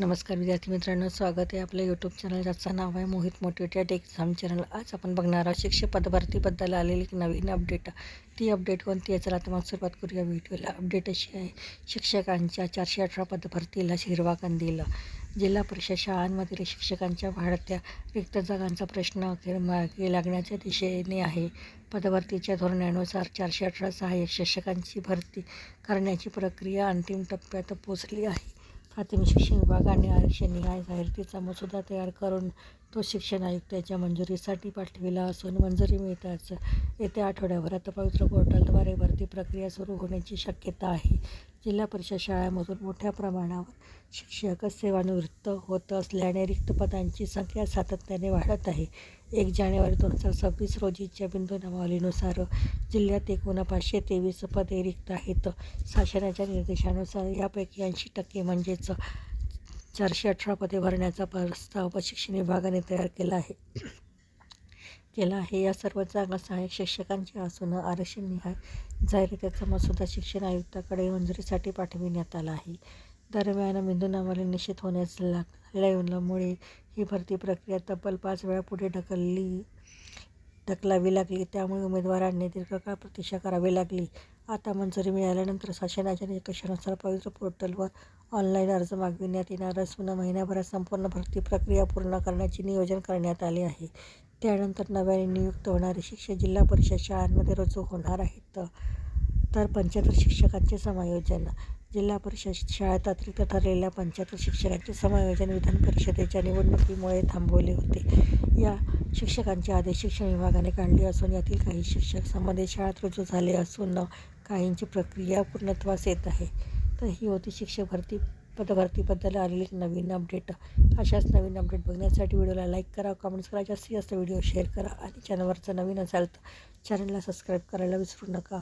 नमस्कार विद्यार्थी मित्रांनो, स्वागत आहे आपल्या यूट्यूब चॅनल ज्याचं नाव आहे मोहित मोटिवेटेड एक्झाम चॅनल. आज आपण बघणार आहोत शिक्षक पदभरतीबद्दल आलेली एक नवीन अपडेट. ती अपडेट कोणती आहे, चला तर मग सुरुवात करूया व्हिडिओला. अपडेट अशी आहे, शिक्षकांच्या 418 पदभरतीला हिरवा कंदील. जिल्हा परिषद शाळांमधील शिक्षकांच्या वाढत्या रिक्त जागांचा प्रश्न अखेर मार्गी लागण्याच्या दिशेने आहे. पदभरतीच्या धोरणानुसार 418 सहाय्यक शिक्षकांची भरती करण्याची प्रक्रिया अंतिम टप्प्यात पोहोचली आहे. प्राथमिक शिक्षण विभागाने आरक्षणनिहाय जाहिरातीचा मसुदा तयार करून तो शिक्षण आयुक्तांच्या मंजुरीसाठी पाठविला असून मंजुरी मिळताच येत्या आठवड्याभरात पवित्र पोर्टलद्वारे भरती प्रक्रिया सुरू होण्याची शक्यता आहे. जिल्हा परिषद शाळांमधून मोठ्या प्रमाणावर शिक्षक सेवानिवृत्त होत असल्याने रिक्त पदांची संख्या सातत्याने वाढत आहे. 1 जानेवारी 2026 रोजीच्या बिंदू जिल्ह्यात एकूण 523 पदे रिक्त आहेत. शासनाच्या निर्देशानुसार यापैकी 80% म्हणजेच 418 पदे भरण्याचा प्रस्ताव शिक्षण विभागाने तयार केला आहे. या सर्व जागा सहाय्यक शिक्षकांच्या असून आरक्षणनिहाय जाहिरातीचा मसुदा शिक्षण आयुक्तांकडे मंजुरीसाठी पाठविण्यात आला आहे. दरम्यान बिंदू निश्चित होण्यास लागल्यामुळे ही भरती प्रक्रिया तब्बल 5 वेळा पुढे ढकलावी लागली. त्यामुळे उमेदवारांनी दीर्घकाळ प्रतीक्षा करावी लागली. आता मंजुरी मिळाल्यानंतर शासनाच्या निकषानुसार पवित्र पोर्टलवर ऑनलाईन अर्ज मागविण्यात येणार असून महिन्याभरात संपूर्ण भरती प्रक्रिया पूर्ण करण्याचे नियोजन करण्यात आले आहे. त्यानंतर नव्याने नियुक्त होणारे शिक्षक जिल्हा परिषद शाळांमध्ये रुजू होणार आहेत. तर 75 शिक्षकांचे समायोजन. जिल्हा परिषद शाळेत अतिरिक्त ठरलेल्या 75 शिक्षकांचे समायोजन विधान परिषदेच्या निवडणुकीमुळे थांबवले होते. या शिक्षकांचे आदेश शिक्षण विभागाने काढले असून यातील काही शिक्षक संबंधित शाळेत रुजू झाले असून काहींची प्रक्रिया पूर्णत्वास येत आहे. तर ही होती शिक्षक पदभरतीबद्दल आलेली एक नवीन अपडेट. अशाच नवीन अपडेट बघण्यासाठी व्हिडिओला लाईक करा, कमेंट्स करा, जास्तीत जास्त व्हिडिओ शेअर करा आणि चॅनलवरचं नवीन असाल तर चॅनलला सबस्क्राईब करायला विसरू नका.